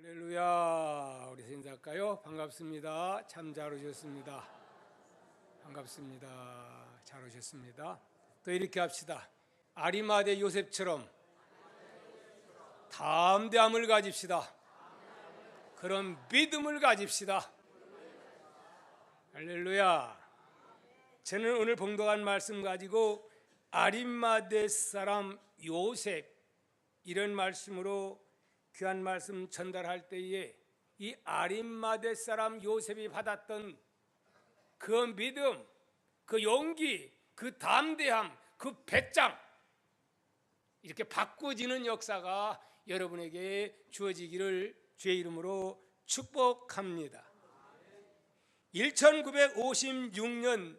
할렐루야. 우리 인사할까요? 반갑습니다. 참 잘 오셨습니다. 반갑습니다. 잘 오셨습니다. 또 이렇게 합시다. 아리마대 요셉처럼 담대함을 가집시다. 그런 믿음을 가집시다. 할렐루야. 저는 오늘 봉독한 말씀 가지고 아리마대 사람 요셉, 이런 말씀으로 귀한 말씀 전달할 때에 이 아리마대 사람 요셉이 받았던 그 믿음, 그 용기, 그 담대함, 그 배짱, 이렇게 바꾸지는 역사가 여러분에게 주어지기를 주의 이름으로 축복합니다. 1956년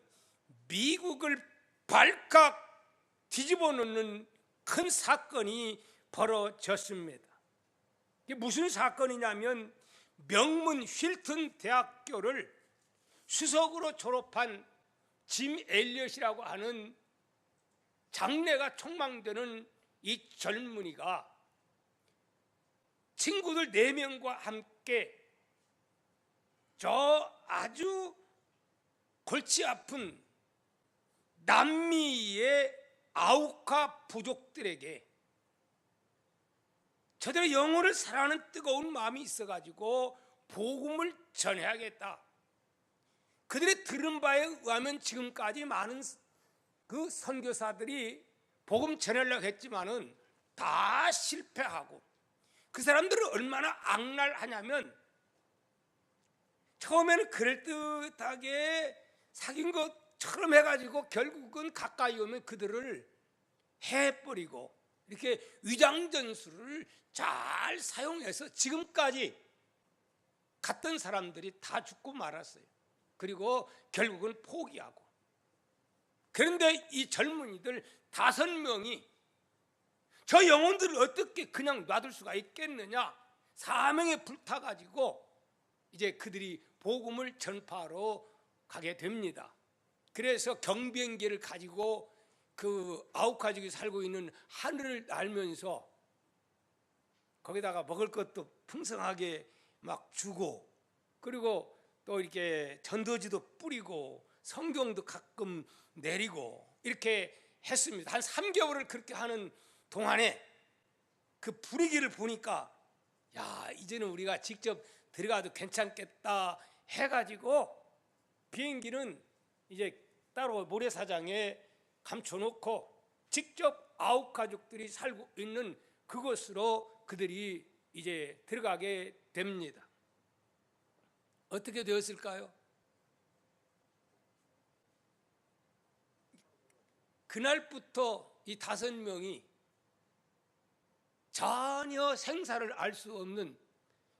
미국을 발칵 뒤집어 놓는 큰 사건이 벌어졌습니다. 이게 무슨 사건이냐면 명문 힐튼 대학교를 수석으로 졸업한 짐 엘리엇이라고 하는 장래가 촉망되는 이 젊은이가 친구들 4명과 함께 저 아주 골치 아픈 남미의 아우카 부족들에게 저들의 영혼을 사랑하는 뜨거운 마음이 있어가지고 복음을 전해야겠다. 그들의 들은 바에 의하면 지금까지 많은 그 선교사들이 복음 전하려고 했지만은 다 실패하고, 그 사람들은 얼마나 악랄하냐면 처음에는 그럴듯하게 사귄 것처럼 해가지고 결국은 가까이 오면 그들을 해버리고, 이렇게 위장전술을 잘 사용해서 지금까지 갔던 사람들이 다 죽고 말았어요. 그리고 결국은 포기하고. 그런데 이 젊은이들 5명이 저 영혼들을 어떻게 그냥 놔둘 수가 있겠느냐, 사명에 불타가지고 이제 그들이 복음을 전파하러 가게 됩니다. 그래서 경비행기를 가지고 그 아우카족이 살고 있는 하늘을 날면서 거기다가 먹을 것도 풍성하게 막 주고, 그리고 또 이렇게 전도지도 뿌리고 성경도 가끔 내리고 이렇게 했습니다. 한 3개월을 그렇게 하는 동안에 그 분위기를 보니까 야, 이제는 우리가 직접 들어가도 괜찮겠다 해가지고 비행기는 이제 따로 모래사장에 감춰놓고 직접 아우카족들이 살고 있는 그곳으로 그들이 이제 들어가게 됩니다. 어떻게 되었을까요? 그날부터 이 5명이 전혀 생사를 알 수 없는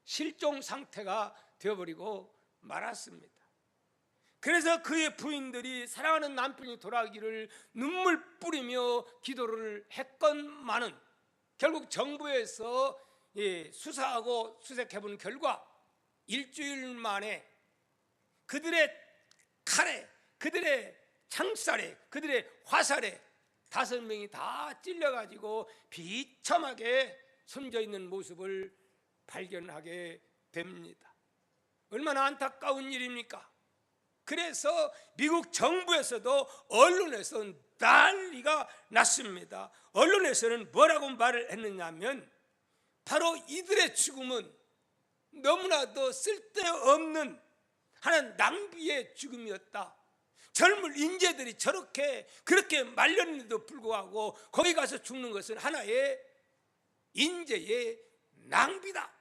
실종 상태가 되어버리고 말았습니다. 그래서 그의 부인들이 사랑하는 남편이 돌아가기를 눈물 뿌리며 기도를 했건만은 결국 정부에서 수사하고 수색해본 결과 일주일 만에 그들의 칼에, 그들의 창살에, 그들의 화살에 5명이 다 찔려가지고 비참하게 숨져있는 모습을 발견하게 됩니다. 얼마나 안타까운 일입니까? 그래서 미국 정부에서도 언론에서 난리가 났습니다. 언론에서는 뭐라고 말을 했느냐면 바로 이들의 죽음은 너무나도 쓸데없는 하나의 낭비의 죽음이었다. 젊은 인재들이 그렇게 말렸는데도 불구하고 거기 가서 죽는 것은 하나의 인재의 낭비다.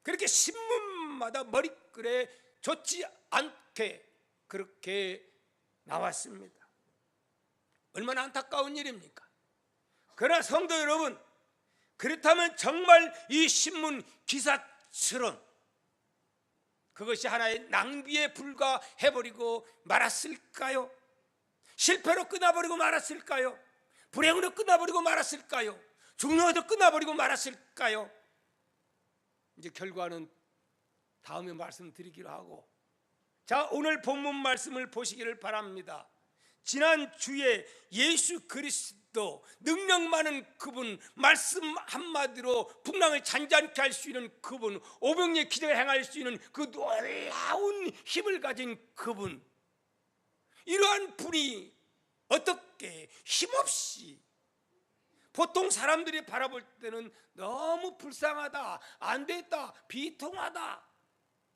그렇게 신문마다 머리글에 좋지 않게 그렇게 나왔습니다. 얼마나 안타까운 일입니까? 그러나 성도 여러분, 그렇다면 정말 이 신문 기사처럼 그것이 하나의 낭비에 불과해버리고 말았을까요? 실패로 끝나버리고 말았을까요? 불행으로 끝나버리고 말았을까요? 중요해도 끝나버리고 말았을까요? 이제 결과는 다음에 말씀드리기로 하고, 자, 오늘 본문 말씀을 보시기를 바랍니다. 지난 주에 예수 그리스도 능력 많은 그분, 말씀 한마디로 풍랑을 잔잔케 할 수 있는 그분, 오병이의 기적을 행할 수 있는 그 놀라운 힘을 가진 그분, 이러한 분이 어떻게 힘없이, 보통 사람들이 바라볼 때는 너무 불쌍하다, 안 됐다, 비통하다,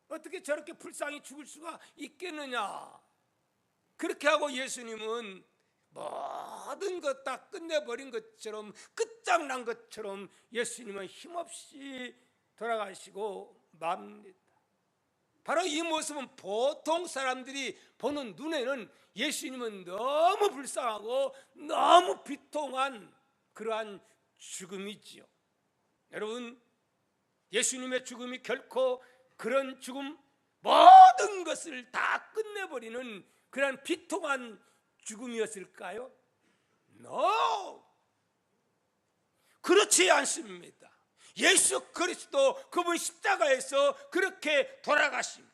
어떻게 저렇게 불쌍히 죽을 수가 있겠느냐, 그렇게 하고 예수님은 모든 것 다 끝내버린 것처럼, 끝장난 것처럼 예수님은 힘없이 돌아가시고 맙니다. 바로 이 모습은 보통 사람들이 보는 눈에는 예수님은 너무 불쌍하고 너무 비통한 그러한 죽음이지요. 여러분, 예수님의 죽음이 결코 그런 죽음, 모든 것을 다 끝내버리는 그런 비통한 죽음이었을까요? No! 그렇지 않습니다. 예수 그리스도 그분 십자가에서 그렇게 돌아가심,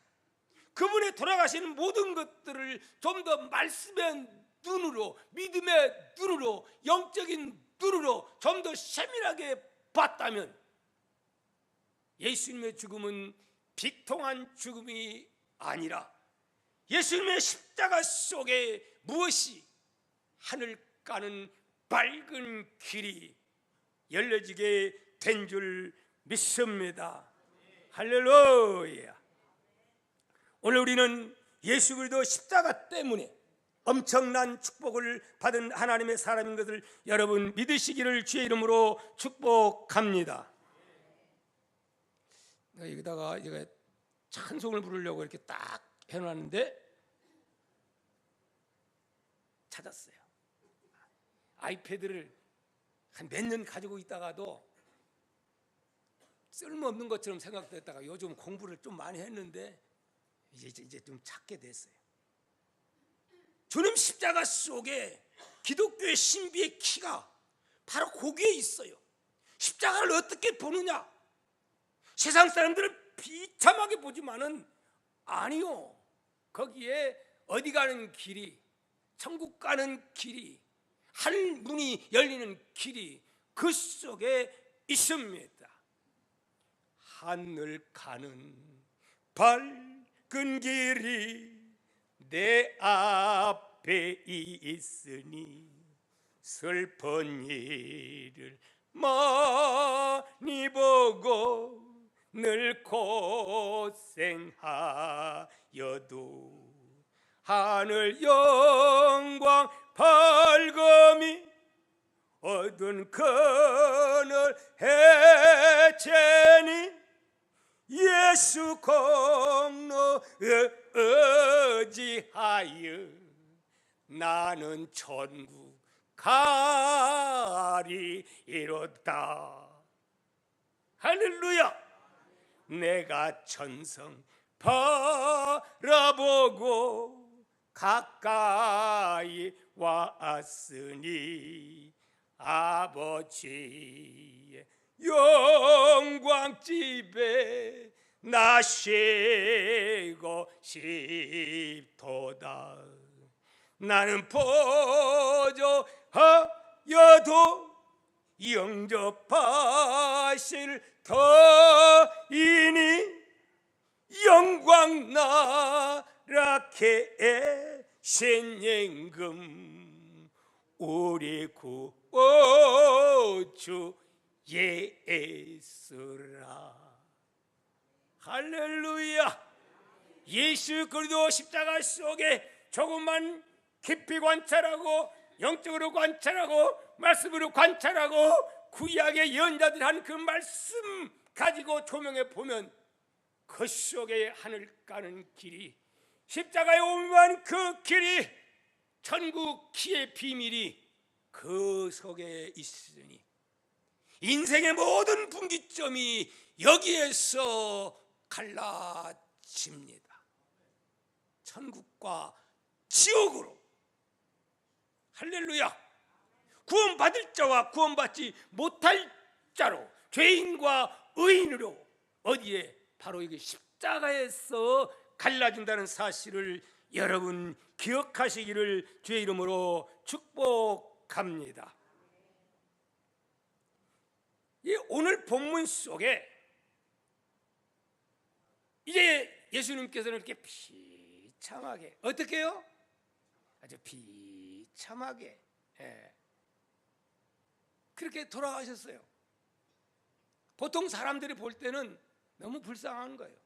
그분의 돌아가시는 모든 것들을 좀 더 말씀의 눈으로, 믿음의 눈으로, 영적인 눈으로 좀 더 세밀하게 봤다면 예수님의 죽음은 비통한 죽음이 아니라 예수님의 십자가 속에 무엇이 하늘 가는 밝은 길이 열려지게 된 줄 믿습니다. 할렐루야. 오늘 우리는 예수 그리스도 십자가 때문에 엄청난 축복을 받은 하나님의 사람인 것을 여러분 믿으시기를 주의 이름으로 축복합니다. 여기다가 제가 찬송을 부르려고 이렇게 딱 해놨는데 찾았어요. 아이패드를 한 몇 년 가지고 있다가도 쓸모없는 것처럼 생각됐다가 요즘 공부를 좀 많이 했는데 이제 좀 찾게 됐어요. 주님 십자가 속에 기독교의 신비의 키가 바로 거기에 있어요. 십자가를 어떻게 보느냐? 세상 사람들은 비참하게 보지만은 아니요, 거기에 어디 가는 길이, 천국 가는 길이, 하늘 문이 열리는 길이 그 속에 있습니다. 하늘 가는 밝은 길이 내 앞에 있으니 슬픈 일을 많이 보고 늘 고생하여도 하늘 영광 밝음이 어두운 그늘 해체니 예수 공로 의지하여 나는 천국 가리이로다. 할렐루야. 내가 천성 바라보고 가까이 왔으니 아버지의 영광집에 나 쉬고 싶도다. 나는 보조하여도 영접하실 터이니 영광 나라케 신임금 우리 구주 예수라. 할렐루야. 예수 그리스도 십자가 속에 조금만 깊이 관찰하고 영적으로 관찰하고 말씀으로 관찰하고 구약의 예언자들이 한 그 말씀 가지고 조명해 보면 그 속에 하늘 가는 길이, 십자가에 오면 그 길이, 천국 키의 비밀이 그 속에 있으니 인생의 모든 분기점이 여기에서 갈라집니다. 천국과 지옥으로. 할렐루야. 구원받을 자와 구원받지 못할 자로, 죄인과 의인으로 어디에? 바로 여기 십자가에서 갈라진다는 사실을 여러분 기억하시기를 주의 이름으로 축복합니다. 오늘 본문 속에 이제 예수님께서는 이렇게 비참하게, 어떻게 해요? 아주 비참하게 그렇게 돌아가셨어요. 보통 사람들이 볼 때는 너무 불쌍한 거예요.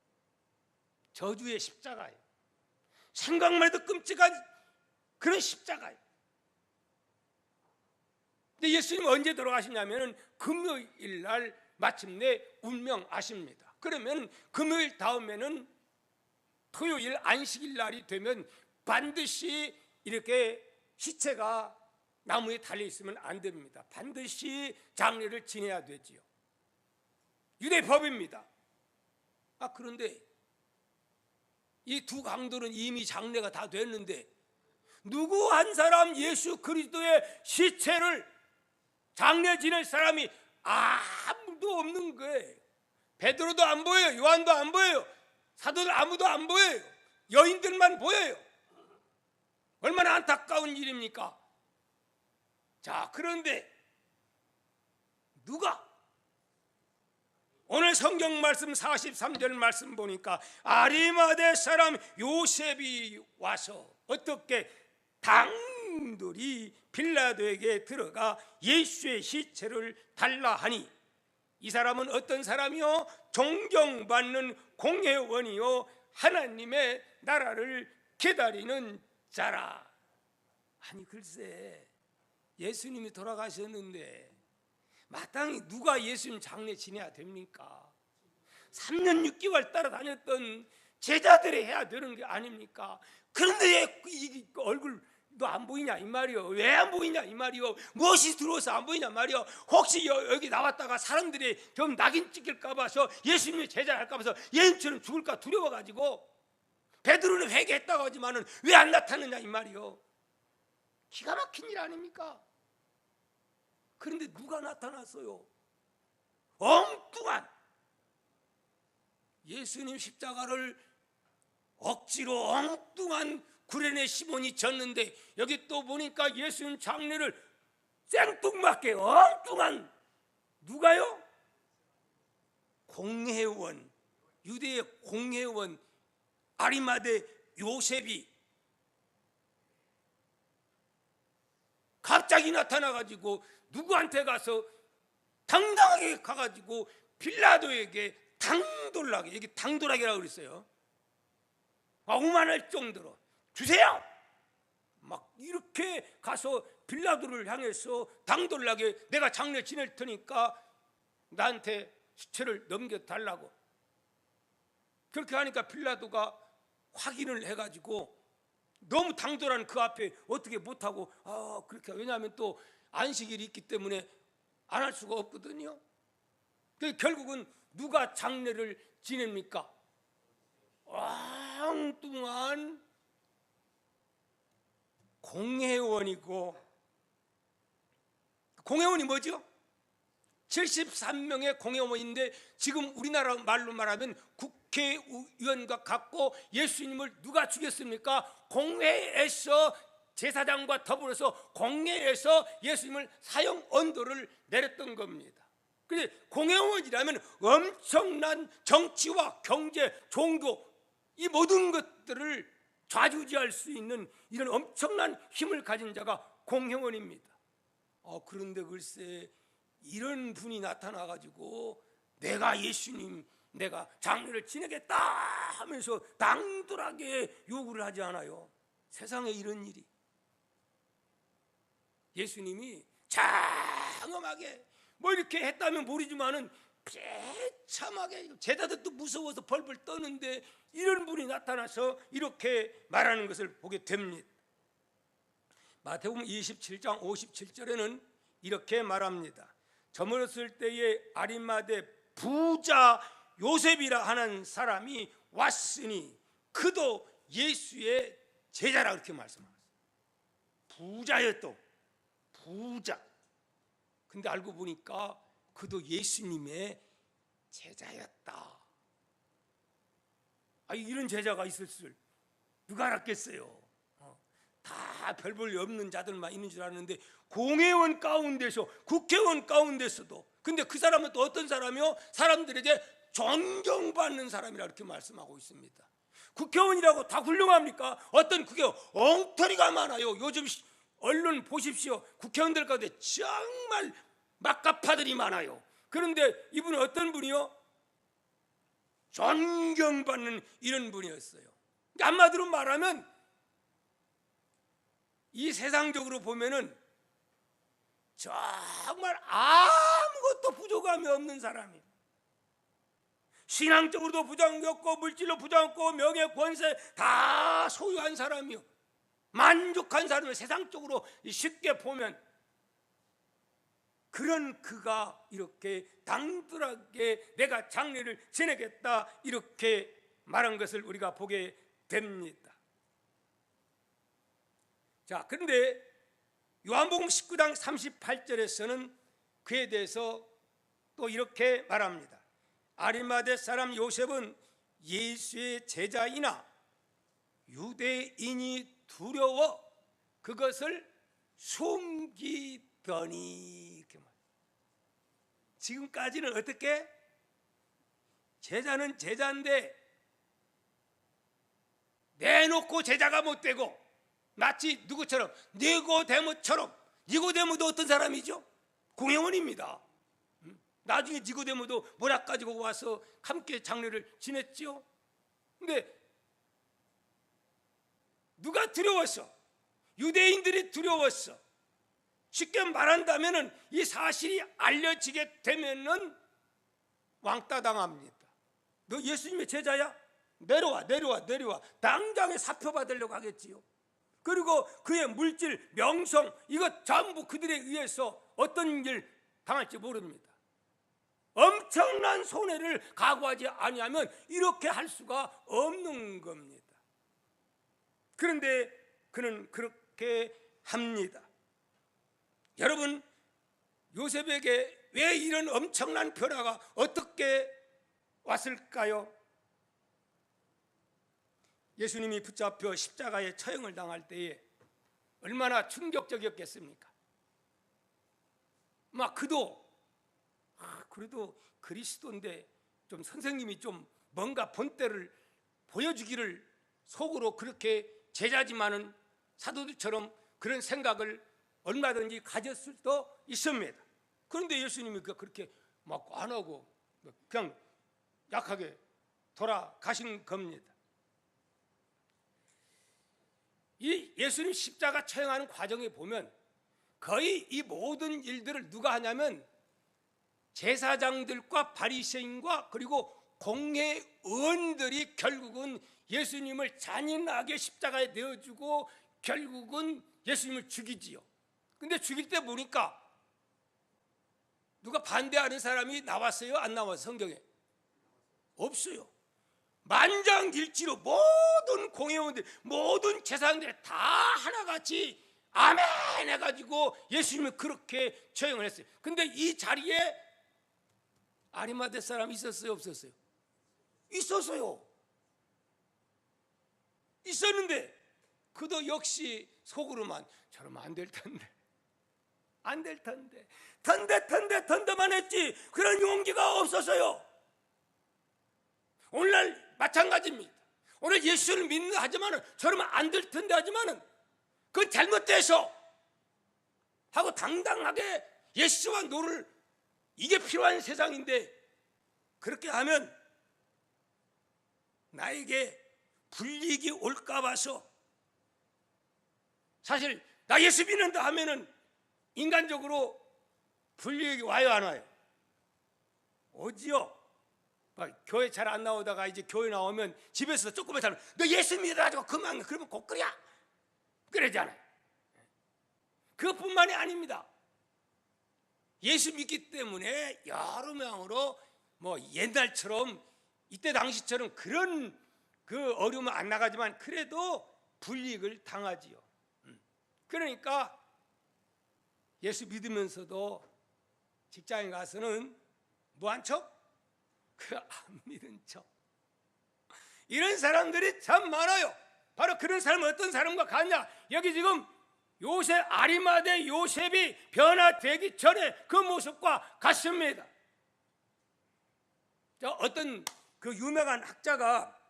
저주의 십자가예요. 생각만 해도 끔찍한 그런 십자가예요. 근데 예수님은 언제 돌아가시냐면 금요일 날 마침내 운명하십니다. 그러면 금요일 다음에는 토요일 안식일 날이 되면 반드시 이렇게 시체가 나무에 달려 있으면 안 됩니다. 반드시 장례를 지내야 되지요. 유대 법입니다. 그런데 이 두 강도는 이미 장례가 다 됐는데 누구 한 사람 예수 그리스도의 시체를 장례 지낼 사람이 아무도 없는 거예요. 베드로도 안 보여요. 요한도 안 보여요. 사도들 아무도 안 보여요. 여인들만 보여요. 얼마나 안타까운 일입니까? 자, 그런데 누가? 오늘 성경 말씀 43절 말씀 보니까 아리마대 사람 요셉이 와서 어떻게 당돌이 빌라도에게 들어가 예수의 시체를 달라 하니, 이 사람은 어떤 사람이요? 존경받는 공회원이요 하나님의 나라를 기다리는 자라. 아니 글쎄, 예수님이 돌아가셨는데 마땅히 누가 예수님 장례 지내야 됩니까? 3년 6개월 따라다녔던 제자들이 해야 되는 게 아닙니까? 그런데 이 얼굴도 안 보이냐 이 말이요. 왜 안 보이냐 이 말이요. 무엇이 들어와서 안 보이냐 말이요. 혹시 여기 나왔다가 사람들이 좀 낙인 찍힐까 봐서 예수님의 제자 할까 봐서 예수님처럼 죽을까 두려워가지고 베드로는 회개했다고 하지만은 왜 안 나타났냐 이 말이요. 기가 막힌 일 아닙니까? 그런데 누가 나타났어요? 엉뚱한 예수님 십자가를 억지로 엉뚱한 구레네 시몬이 졌는데, 여기 또 보니까 예수님 장례를 생뚱맞게 엉뚱한 누가요? 공회원, 유대의 공회원 아리마대 요셉이 갑자기 나타나가지고 누구한테 가서 당당하게 가가지고 빌라도에게 당돌하게, 여기 당돌하게라고 그랬어요. 오만할 정도로 주세요! 막 이렇게 가서 빌라도를 향해서 당돌하게 내가 장례 지낼 테니까 나한테 시체를 넘겨달라고. 그렇게 하니까 빌라도가 확인을 해가지고 너무 당돌한 그 앞에 어떻게 못하고 그렇게, 왜냐하면 또 안식일이 있기 때문에 안 할 수가 없거든요. 결국은 누가 장례를 지냅니까? 엉뚱한 공회원이고, 공회원이 뭐죠? 73명의 공회원인데 지금 우리나라 말로 말하면 국회의원과 같고, 예수님을 누가 죽였습니까? 공회에서 제사장과 더불어서 공회에서 예수님을 사형 언도를 내렸던 겁니다. 그런데 공회원이라면 엄청난 정치와 경제, 종교 이 모든 것들을 좌지우지할 수 있는 이런 엄청난 힘을 가진 자가 공회원입니다. 그런데 글쎄 이런 분이 나타나가지고 내가 예수님, 내가 장례를 지내겠다 하면서 당돌하게 요구를 하지 않아요. 세상에 이런 일이. 예수님이 장엄하게 뭐 이렇게 했다면 모르지만은 비참하게 제자들도 무서워서 벌벌 떠는데 이런 분이 나타나서 이렇게 말하는 것을 보게 됩니다. 마태복음 27장 57절에는 이렇게 말합니다. 저물었을 때에 아리마대 부자 요셉이라 하는 사람이 왔으니 그도 예수의 제자라, 그렇게 말씀하셨어요. 부자였던 부자. 근데 알고 보니까 그도 예수님의 제자였다. 이런 제자가 있을 줄 누가 알았겠어요? 다 별 볼 일 없는 자들만 있는 줄 아는데 공회원 가운데서, 국회의원 가운데서도, 근데 그 사람은 또 어떤 사람이요? 사람들에게 존경받는 사람이라 이렇게 말씀하고 있습니다. 국회의원이라고 다 훌륭합니까? 어떤 국회의원 엉터리가 많아요. 요즘 언론 보십시오. 국회의원들 가운데 정말 막가파들이 많아요. 그런데 이분은 어떤 분이요? 존경받는 이런 분이었어요. 한마디로 말하면 이 세상적으로 보면은 정말 아무것도 부족함이 없는 사람이에요. 신앙적으로도 부족함이 없고, 물질로 부족함이 없고, 명예, 권세 다 소유한 사람이요, 만족한 사람을 세상적으로 쉽게 보면, 그런 그가 이렇게 당돌하게 내가 장례를 지내겠다 이렇게 말한 것을 우리가 보게 됩니다. 자, 그런데 요한복음 19장 38절에서는 그에 대해서 또 이렇게 말합니다. 아리마대 사람 요셉은 예수의 제자이나 유대인이 두려워 그것을 숨기더니, 이렇게 말. 지금까지는 어떻게? 제자는 제자인데 내놓고 제자가 못 되고, 마치 누구처럼? 니고데모처럼. 니고데모도 어떤 사람이죠? 공회원입니다. 나중에 니고데모도 모략 가지고 와서 함께 장례를 지냈죠. 근데 누가 두려웠어? 유대인들이 두려웠어. 쉽게 말한다면 이 사실이 알려지게 되면은 왕따 당합니다. 너 예수님의 제자야? 내려와. 당장에 사표 받으려고 하겠지요. 그리고 그의 물질, 명성, 이것 전부 그들에 의해서 어떤 일 당할지 모릅니다. 엄청난 손해를 각오하지 아니하면 이렇게 할 수가 없는 겁니다. 그런데 그는 그렇게 합니다. 여러분, 요셉에게 왜 이런 엄청난 변화가 어떻게 왔을까요? 예수님이 붙잡혀 십자가에 처형을 당할 때에 얼마나 충격적이었겠습니까? 막 그도 그래도 그리스도인데 좀 선생님이 좀 뭔가 본때를 보여주기를 속으로 그렇게 제자지만은 사도들처럼 그런 생각을 얼마든지 가졌을 수도 있습니다. 그런데 예수님이 그렇게 막 안 하고 그냥 약하게 돌아가신 겁니다. 이 예수님 십자가 처형하는 과정에 보면 거의 이 모든 일들을 누가 하냐면 제사장들과 바리새인과 그리고 공회의원들이 결국은 예수님을 잔인하게 십자가에 내어주고 결국은 예수님을 죽이지요. 근데 죽일 때 보니까 누가 반대하는 사람이 나왔어요? 안 나왔어요? 성경에? 없어요. 만장일치로 모든 공회원들, 모든 제사장들이 다 하나같이 아멘 해가지고 예수님을 그렇게 처형을 했어요. 근데 이 자리에 아리마대 사람이 있었어요? 없었어요? 있었어요. 있었는데 그도 역시 속으로만 저러면 안 될 텐데, 안 될 텐데, 던데만 했지 그런 용기가 없었어요. 오늘날 마찬가지입니다. 오늘 예수를 믿는 하지만은 저러면 안 될 텐데 하지만은 그건 잘못돼서 하고 당당하게 예수와 너를, 이게 필요한 세상인데 그렇게 하면 나에게 불이익이 올까 봐서, 사실 나 예수 믿는다 하면은 인간적으로 불이익이 와요, 안 와요? 오지요. 교회 잘 안 나오다가 이제 교회 나오면 집에서 조금만 살면 너 예수 믿어가지고 그만, 그러면 곧그려 그러잖아요. 그것뿐만이 아닙니다. 예수 믿기 때문에 여러 명으로 뭐 옛날처럼 이때 당시처럼 그런 그 어려움은 안 나가지만 그래도 불이익을 당하지요. 그러니까 예수 믿으면서도 직장에 가서는 뭐한 척? 그 안 믿은 척. 이런 사람들이 참 많아요. 바로 그런 사람은 어떤 사람과 같냐? 여기 지금 요셉, 아리마대 요셉이 변화되기 전에 그 모습과 같습니다. 어떤 그 유명한 학자가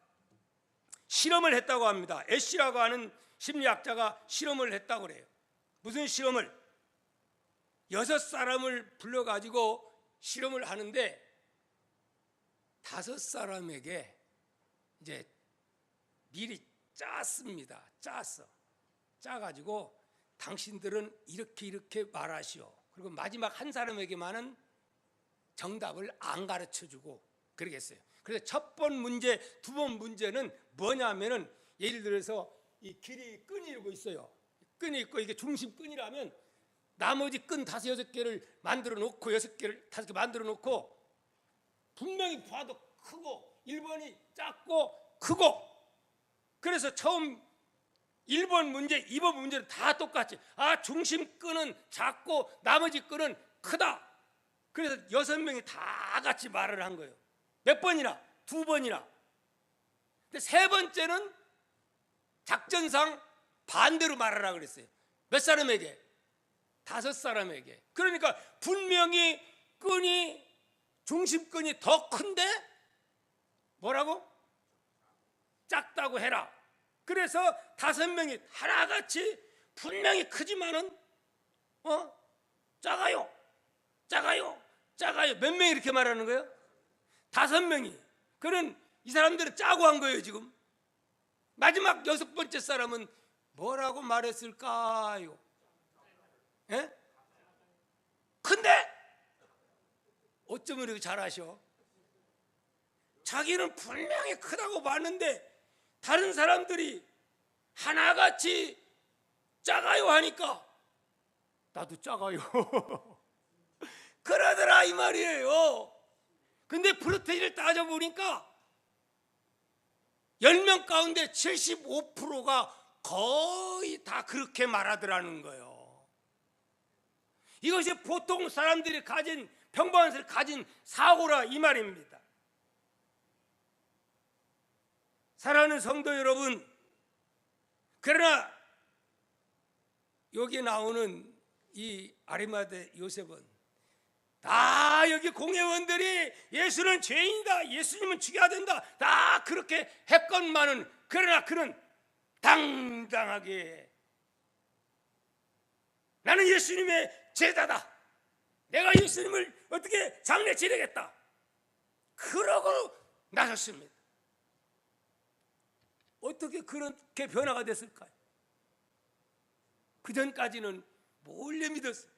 실험을 했다고 합니다. 애쉬라고 하는 심리학자가 실험을 했다고 그래요. 무슨 실험을? 6사람을 불러가지고 실험을 하는데 5사람에게 이제 미리 짰습니다. 짜가지고 당신들은 이렇게 말하시오. 그리고 마지막 한 사람에게만은 정답을 안 가르쳐주고 그러겠어요. 그래서 첫 번 문제, 두 번 문제는 뭐냐면은 예를 들어서 이 길이 끈이 이러고 있어요. 끈이 있고 이게 중심 끈이라면 나머지 끈 5, 6개를 만들어 놓고 6개를 5개 만들어 놓고 분명히 봐도 크고 1번이 작고 크고 그래서 처음 1번 문제, 2번 문제는 다 똑같이 중심 끈은 작고 나머지 끈은 크다. 그래서 6명이 다 같이 말을 한 거예요. 몇 번이나? 2번이나. 근데 3번째는 작전상 반대로 말하라 그랬어요. 몇 사람에게? 5사람에게. 그러니까 분명히 끈이 중심끈이 더 큰데 뭐라고? 작다고 해라. 그래서 5명이 하나같이 분명히 크지만은 작아요. 몇 명이 이렇게 말하는 거예요? 5명이. 그런 이 사람들은 짜고 한 거예요 지금. 마지막 6번째 사람은 뭐라고 말했을까요? 예? 근데 어쩌면 이렇게 잘하셔? 자기는 분명히 크다고 봤는데 다른 사람들이 하나같이 작아요 하니까 나도 작아요 그러더라 이 말이에요. 근데 프로테인을 따져보니까 10명 가운데 75%가 거의 다 그렇게 말하더라는 거예요. 이것이 보통 사람들이 가진 평범한 사람들이 가진 사고라 이 말입니다. 사랑하는 성도 여러분, 그러나 여기 나오는 이 아리마대 요셉은 다 여기 공회원들이 예수는 죄인이다, 예수님은 죽여야 된다, 다 그렇게 했건만은 그러나 그는 당당하게 나는 예수님의 제자다, 내가 예수님을 어떻게 장례 지내겠다 그러고 나섰습니다. 어떻게 그렇게 변화가 됐을까요? 그 전까지는 몰래 믿었어요.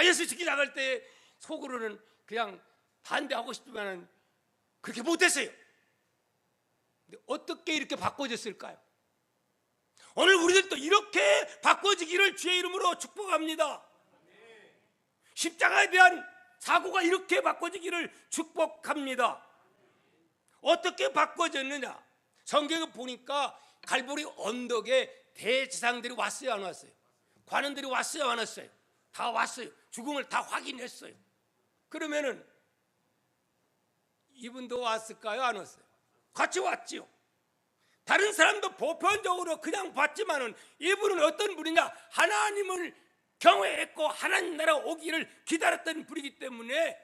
예수 죽기 나갈 때 속으로는 그냥 반대하고 싶지만 그렇게 못했어요. 근데 어떻게 이렇게 바꿔졌을까요? 오늘 우리들도 이렇게 바꿔지기를 주의 이름으로 축복합니다. 십자가에 대한 사고가 이렇게 바꿔지기를 축복합니다. 어떻게 바꿔졌느냐? 성경을 보니까 갈보리 언덕에 대제사장들이 왔어요, 안 왔어요? 관원들이 왔어요, 안 왔어요? 다 왔어요. 죽음을 다 확인했어요. 그러면은 이분도 왔을까요, 안 왔어요? 같이 왔지요. 다른 사람도 보편적으로 그냥 봤지만은 이분은 어떤 분이냐? 하나님을 경외했고 하나님 나라 오기를 기다렸던 분이기 때문에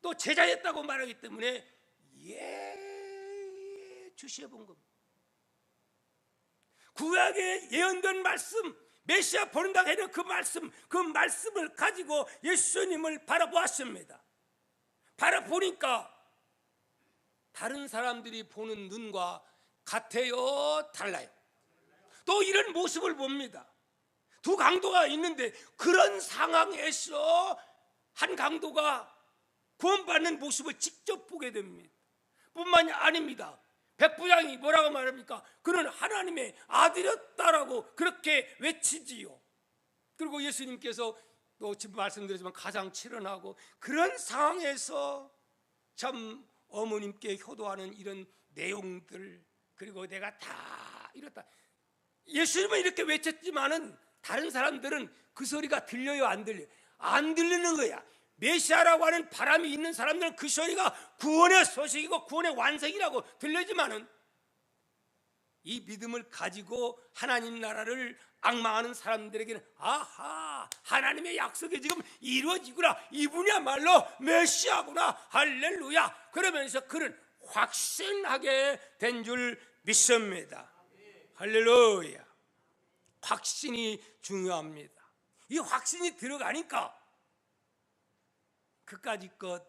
또 제자였다고 말하기 때문에 주시해본 겁니다. 구약에 예언된 말씀, 메시아 보낸다고 했던 그 말씀을 가지고 예수님을 바라보았습니다. 바라보니까 다른 사람들이 보는 눈과 같아요, 달라요? 또 이런 모습을 봅니다. 두 강도가 있는데 그런 상황에서 한 강도가 구원받는 모습을 직접 보게 됩니다. 뿐만이 아닙니다. 백부장이 뭐라고 말합니까? 그는 하나님의 아들이었다라고 그렇게 외치지요. 그리고 예수님께서 또 지금 말씀드렸지만 가장 치련하고 그런 상황에서 참 어머님께 효도하는 이런 내용들, 그리고 내가 다 이렇다, 예수님은 이렇게 외쳤지만은 다른 사람들은 그 소리가 들려요, 안 들려요? 안 들리는 거야. 메시아라고 하는 바람이 있는 사람들은 그 소리가 구원의 소식이고 구원의 완성이라고 들리지만은 이 믿음을 가지고 하나님 나라를 앙망하는 사람들에게는 아하, 하나님의 약속이 지금 이루어지구나, 이분이야말로 메시아구나, 할렐루야, 그러면서 그는 확신하게 된 줄 믿습니다. 할렐루야. 확신이 중요합니다. 이 확신이 들어가니까 그까짓 것,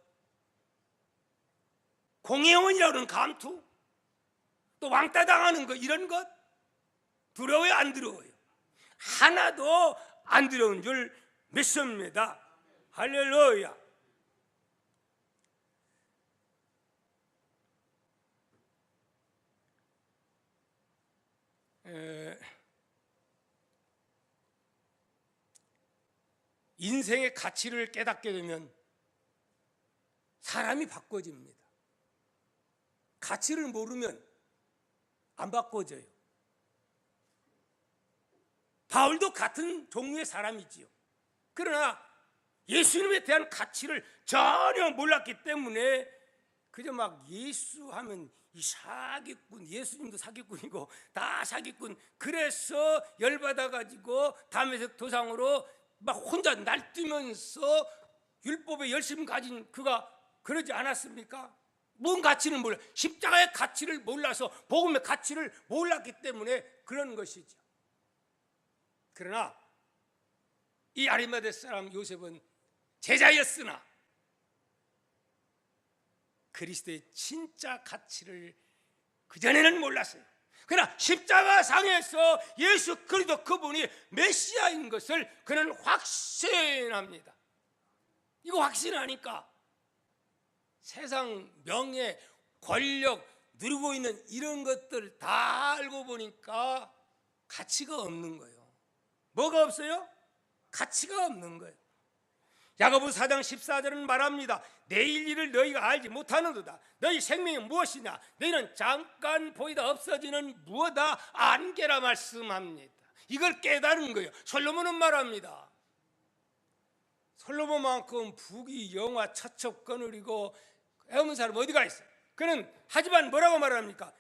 공회원이라고 하는 감투, 또 왕따 당하는 것, 이런 것 두려워요, 안 두려워요? 하나도 안 두려운 줄 믿습니다. 할렐루야. 인생의 가치를 깨닫게 되면 사람이 바꿔집니다. 가치를 모르면 안 바꿔져요. 바울도 같은 종류의 사람이지요. 그러나 예수님에 대한 가치를 전혀 몰랐기 때문에 그저 막 예수하면 이 사기꾼, 예수님도 사기꾼이고 다 사기꾼, 그래서 열받아가지고 다메섹 도상으로 막 혼자 날뛰면서 율법에 열심 가진 그가 그러지 않았습니까? 뭔 가치는 몰라, 십자가의 가치를 몰라서, 복음의 가치를 몰랐기 때문에 그런 것이죠. 그러나 이 아리마대 사람 요셉은 제자였으나 그리스도의 진짜 가치를 그전에는 몰랐어요. 그러나 십자가 상에서 예수 그리스도 그분이 메시아인 것을 그는 확신합니다. 이거 확신하니까 세상 명예, 권력 누리고 있는 이런 것들 다 알고 보니까 가치가 없는 거예요. 뭐가 없어요? 가치가 없는 거예요. 야고보서 4장 14절은 말합니다. 내일 일을 너희가 알지 못하는도다. 너희 생명이 무엇이냐? 너희는 잠깐 보이다 없어지는 무엇다 안개라 말씀합니다. 이걸 깨달은 거예요. 솔로몬은 말합니다. 솔로몬만큼 부귀 영화 처첩거느리고 애우는 사람 어디가 있어요? 그는 하지만 뭐라고 말합니까?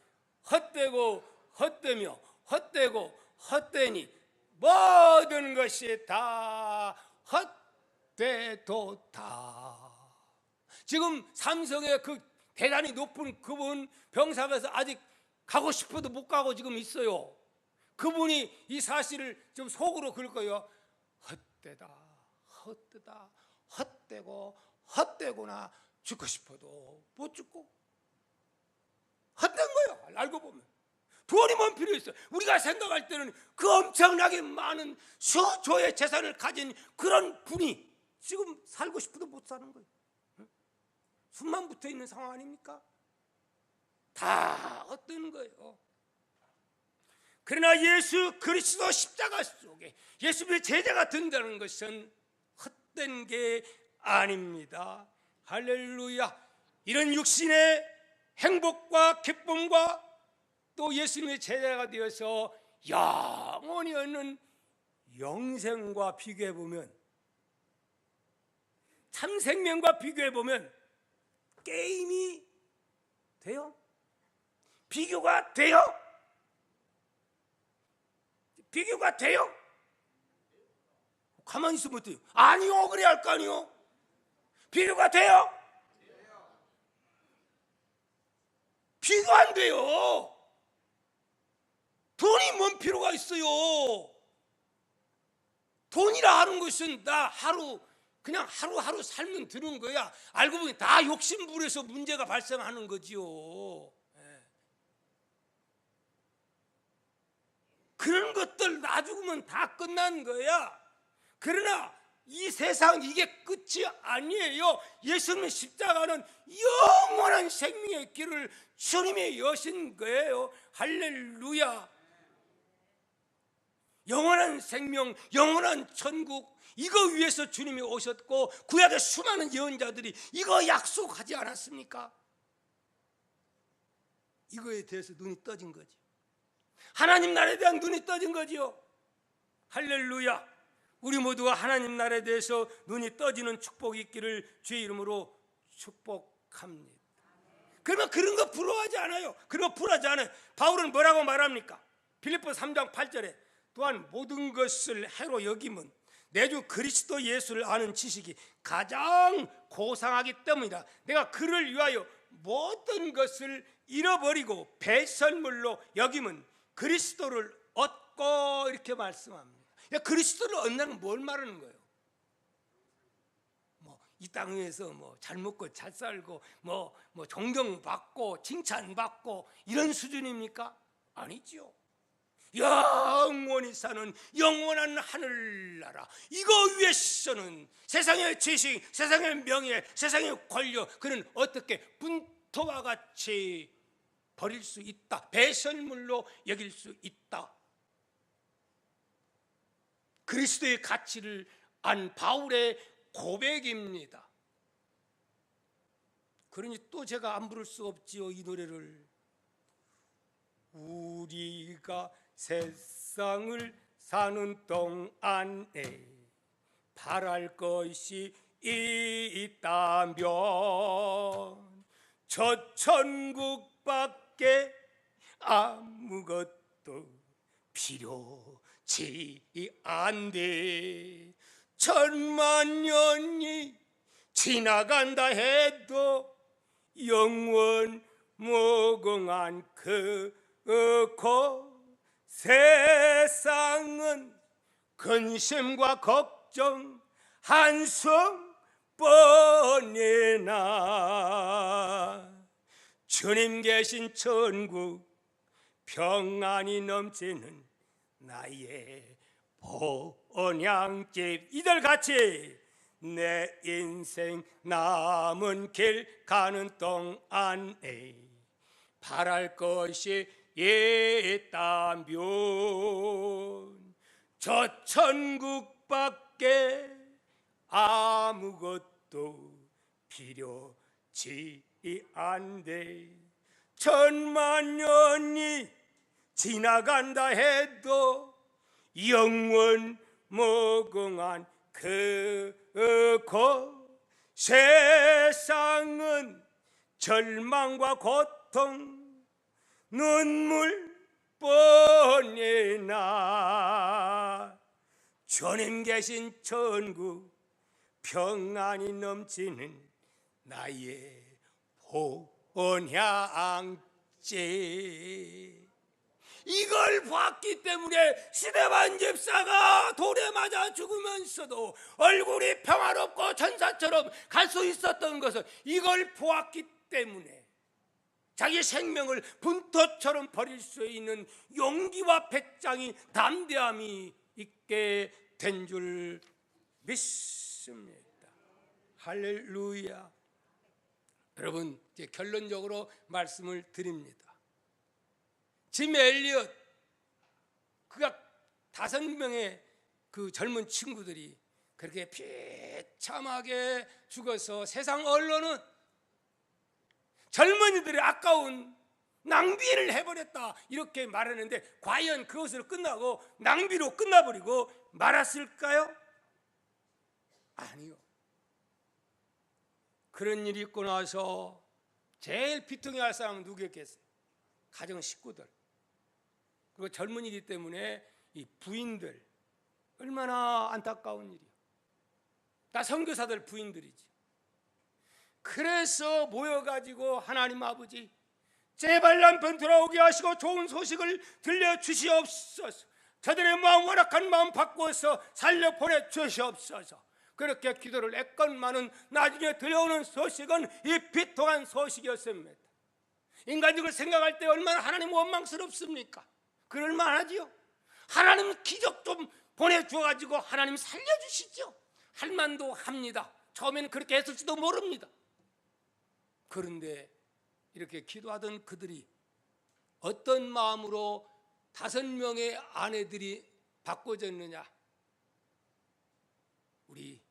헛되고 헛되며 헛되고 헛되니 모든 것이 다 헛되도다. 지금 삼성의 그 대단히 높은 그분 병상에서 아직 가고 싶어도 못 가고 지금 있어요. 그분이 이 사실을 좀 속으로 그럴 거예요. 헛되다, 헛되다, 헛되고 헛되구나. 죽고 싶어도 못 죽고 헛된 거예요. 알고 보면 돈이면 필요했어요. 우리가 생각할 때는 그 엄청나게 많은 수조의 재산을 가진 그런 분이 지금 살고 싶어도 못 사는 거예요. 숨만 붙어 있는 상황 아닙니까? 다 헛된 거예요. 그러나 예수 그리스도 십자가 속에 예수의 제자가 된다는 것은 헛된 게 아닙니다. 할렐루야. 이런 육신의 행복과 기쁨과 또 예수님의 제자가 되어서 영원히 얻는 영생과 비교해보면, 참 생명과 비교해보면 게임이 돼요? 비교가 돼요? 비교가 돼요? 가만히 있으면 어때요? 아니요, 그래야 할 거 아니요? 비교가 돼요? 비교 안 돼요. 돈이 뭔 필요가 있어요? 돈이라 하는 것은 나 그냥 하루하루 살면 드는 거야. 알고 보니 다 욕심부려서 문제가 발생하는 거지요. 그런 것들 놔주면 다 끝난 거야. 그러나 이 세상 이게 끝이 아니에요. 예수님의 십자가는 영원한 생명의 길을 주님이 여신 거예요. 할렐루야. 영원한 생명, 영원한 천국, 이거 위해서 주님이 오셨고 구약의 수많은 예언자들이 이거 약속하지 않았습니까? 이거에 대해서 눈이 떠진 거지. 하나님 나라에 대한 눈이 떠진 거지요. 할렐루야. 우리 모두가 하나님 나라에 대해서 눈이 떠지는 축복이 있기를 주의 이름으로 축복합니다. 그러면 그런 거 부러워하지 않아요. 그런 거 부러워하지 않아요. 바울은 뭐라고 말합니까? 필립보 3장 8절에 또한 모든 것을 해로 여김은 내 주 그리스도 예수를 아는 지식이 가장 고상하기 때문이다. 내가 그를 위하여 모든 것을 잃어버리고 배설물로 여김은 그리스도를 얻고, 이렇게 말씀합니다. 그리스도를 얻는다는 뭘 말하는 거예요? 이 땅 위에서 잘 먹고 잘 살고 존경받고 칭찬받고 이런 수준입니까? 아니죠. 영원히 사는 영원한 하늘나라, 이거 위해서는 세상의 지식, 세상의 명예, 세상의 권력, 그는 어떻게 분토와 같이 버릴 수 있다, 배설물로 여길 수 있다. 그리스도의 가치를 안 바울의 고백입니다. 그러니 또 제가 안 부를 수 없지요, 이 노래를. 우리가 세상을 사는 동안에 바랄 것이 있다면 저 천국밖에 아무것도 필요치 않대. 천만 년이 지나간다 해도 영원 무궁한 그곳, 세상은 근심과 걱정 한숨뿐이나 주님 계신 천국 평안이 넘치는 나의 본향집. 이들 같이 내 인생 남은 길 가는 동안에 바랄 것이 있다면 저 천국밖에 아무것도 필요치 않대. 천만 년이 지나간다 해도 영원 무궁한 그곳, 세상은 절망과 고통 눈물뿐이나 주님 계신 천국 평안이 넘치는 나의 본향집. 이걸 봤기 때문에 시대반 집사가 돌에 맞아 죽으면서도 얼굴이 평화롭고 천사처럼 갈 수 있었던 것은 이걸 보았기 때문에 자기 생명을 분토처럼 버릴 수 있는 용기와 배짱이, 담대함이 있게 된 줄 믿습니다. 할렐루야. 여러분, 이제 결론적으로 말씀을 드립니다. 짐 엘리엇, 그가 5명의 그 젊은 친구들이 그렇게 비참하게 죽어서 세상 언론은 젊은이들의 아까운 낭비를 해버렸다, 이렇게 말하는데 과연 그것으로 끝나고 낭비로 끝나버리고 말았을까요? 아니요. 그런 일이 있고 나서 제일 비통해할 사람은 누구였겠어요? 가정 식구들, 그리고 젊은이기 때문에 이 부인들, 얼마나 안타까운 일이야. 다 선교사들 부인들이지. 그래서 모여가지고 하나님 아버지, 제발 남편 돌아오게 하시고 좋은 소식을 들려주시옵소서. 저들의 마음, 허락한 마음 바꾸어서 살려보내 주시옵소서. 그렇게 기도를 했건만은 나중에 들려오는 소식은 이 비통한 소식이었습니다. 인간적으로 생각할 때 얼마나 하나님 원망스럽습니까? 그럴 만하지요. 하나님 기적 좀 보내주어가지고 하나님 살려주시죠. 할 만도 합니다. 처음에는 그렇게 했을지도 모릅니다. 그런데 이렇게 기도하던 그들이 어떤 마음으로 5명의 아내들이 바꿔졌느냐? 우리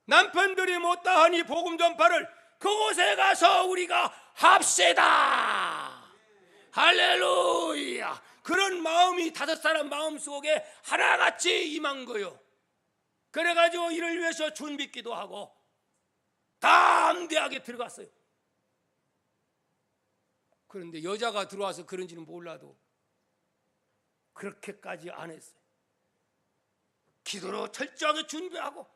남편들이 못다하니 복음 전파를 그곳에 가서 우리가 합시다. 할렐루야. 그런 마음이 5사람 마음속에 하나같이 임한 거요. 그래가지고 이를 위해서 준비기도 하고 담대하게 들어갔어요. 그런데 여자가 들어와서 그런지는 몰라도 그렇게까지 안 했어요. 기도로 철저하게 준비하고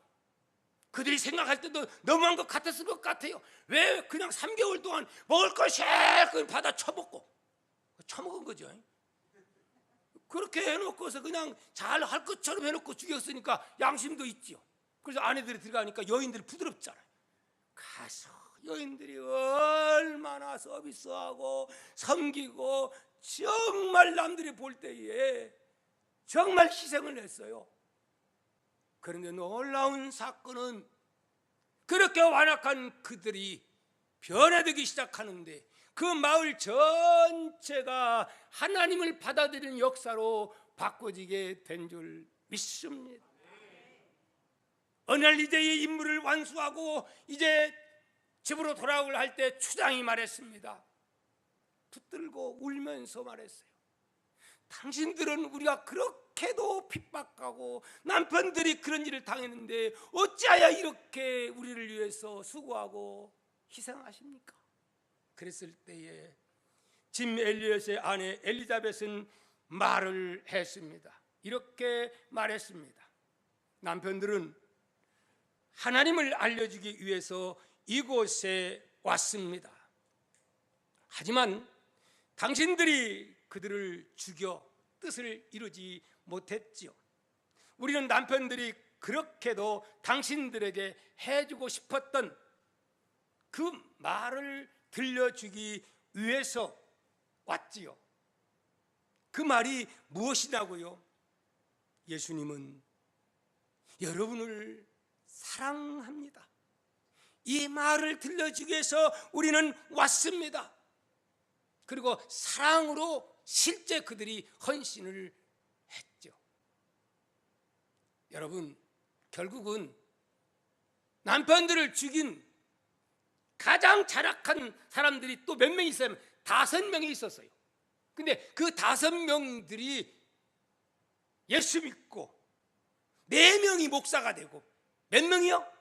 그들이 생각할 때도 너무한 것 같았을 것 같아요. 왜 그냥 3개월 동안 먹을 걸 실컷 받아 처먹고 처먹은 거죠. 그렇게 해놓고서 그냥 잘 할 것처럼 해놓고 죽였으니까 양심도 있지요. 그래서 아내들이 들어가니까 여인들이 부드럽잖아요. 가서 여인들이 얼마나 서비스하고 섬기고 정말 남들이 볼 때에 정말 희생을 했어요. 그런데 놀라운 사건은 그렇게 완악한 그들이 변화되기 시작하는데 그 마을 전체가 하나님을 받아들이는 역사로 바꿔지게 된 줄 믿습니다. 어느 날 이제 이 임무를 완수하고 이제 집으로 돌아오려 할 때 추장이 말했습니다. 붙들고 울면서 말했어요. 당신들은 우리가 그렇게도 핍박하고 남편들이 그런 일을 당했는데 어찌하여 이렇게 우리를 위해서 수고하고 희생하십니까? 그랬을 때에 짐 엘리엇의 아내 엘리자벳은 말을 했습니다. 이렇게 말했습니다. 남편들은 하나님을 알려주기 위해서 이곳에 왔습니다. 하지만 당신들이 그들을 죽여 뜻을 이루지 못했지요. 우리는 남편들이 그렇게도 당신들에게 해주고 싶었던 그 말을 들려주기 위해서 왔지요. 그 말이 무엇이냐고요? 예수님은 여러분을 사랑합니다. 이 말을 들려주기 위해서 우리는 왔습니다. 그리고 사랑으로 실제 그들이 헌신을 했죠. 여러분, 결국은 남편들을 죽인 가장 잔악한 사람들이 또 몇 명 있어요? 5명이 있었어요. 근데 그 5명들이 예수 믿고 4명이 목사가 되고, 몇 명이요?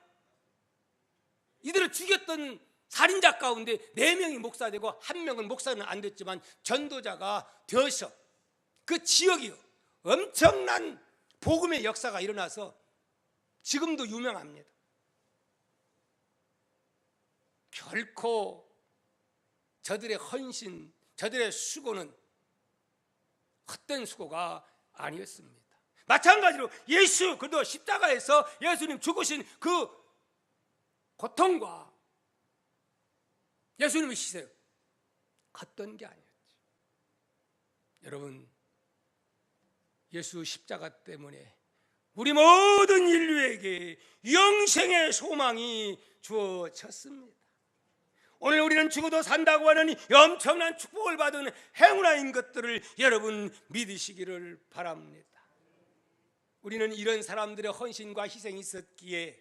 이들을 죽였던 살인자 가운데 4명이 목사 되고 1명은 목사는 안 됐지만 전도자가 되어서 그 지역이 엄청난 복음의 역사가 일어나서 지금도 유명합니다. 결코 저들의 헌신, 저들의 수고는 헛된 수고가 아니었습니다. 마찬가지로 예수, 그도 십자가에서 예수님 죽으신 그 고통과 예수님의 희생, 헛된 게 아니었죠. 여러분, 예수 십자가 때문에 우리 모든 인류에게 영생의 소망이 주어졌습니다. 오늘 우리는 죽어도 산다고 하는 이 엄청난 축복을 받은 행운아인 것들을 여러분 믿으시기를 바랍니다. 우리는 이런 사람들의 헌신과 희생이 있었기에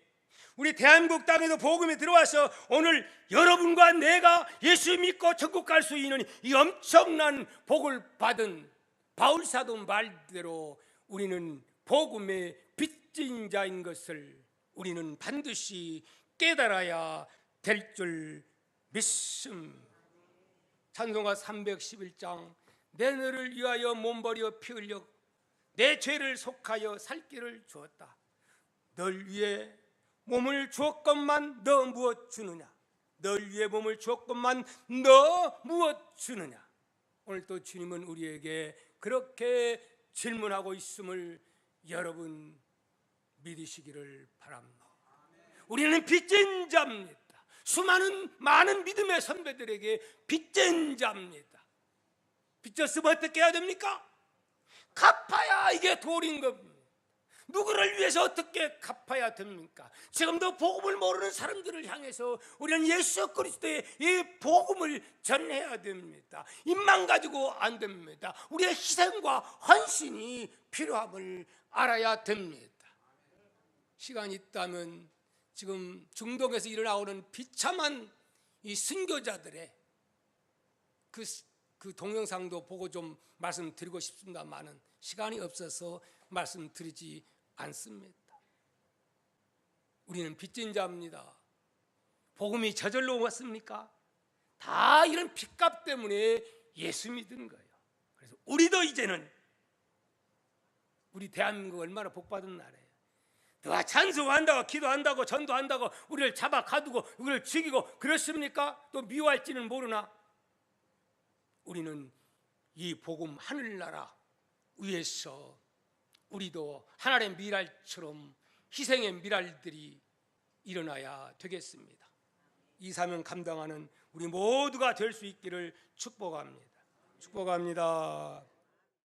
우리 대한민국 땅에도 복음이 들어와서 오늘 여러분과 내가 예수 믿고 천국 갈 수 있는 이 엄청난 복을 받은 바울사도 말대로 우리는 복음의 빚진 자인 것을 우리는 반드시 깨달아야 될 줄 믿습니다. 찬송가 311장, 내 너를 위하여 몸버려 피 흘려 내 죄를 속하여 살 길을 주었다. 널 위해 몸을 주었건만 너 무엇 주느냐? 널 위해 몸을 주었건만 너 무엇 주느냐? 오늘 또 주님은 우리에게 그렇게 질문하고 있음을 여러분 믿으시기를 바랍니다. 우리는 빚진 자입니다. 많은 믿음의 선배들에게 빚진 자입니다. 빚졌으면 어떻게 해야 됩니까? 갚아야 이게 도리인 겁니다. 누구를 위해서 어떻게 갚아야 됩니까? 지금도 복음을 모르는 사람들을 향해서 우리는 예수 그리스도의 이 복음을 전해야 됩니다. 입만 가지고 안 됩니다. 우리의 희생과 헌신이 필요함을 알아야 됩니다. 시간이 있다면 지금 중동에서 일어나오는 비참한 이 순교자들의 그 동영상도 보고 좀 말씀드리고 싶습니다만은 시간이 없어서 말씀드리지 않습니다. 우리는 빚진 자입니다. 복음이 저절로 왔습니까? 다 이런 핏값 때문에 예수 믿은 거예요. 그래서 우리도 이제는 우리 대한민국 얼마나 복받은 나라예요. 누가 찬송한다고 기도한다고 전도한다고 우리를 잡아 가두고 우리를 죽이고 그렇습니까? 또 미워할지는 모르나 우리는 이 복음 하늘나라 위에서 우리도 하나님의 미랄처럼 희생의 미랄들이 일어나야 되겠습니다. 이 사명 감당하는 우리 모두가 될 수 있기를 축복합니다. 축복합니다.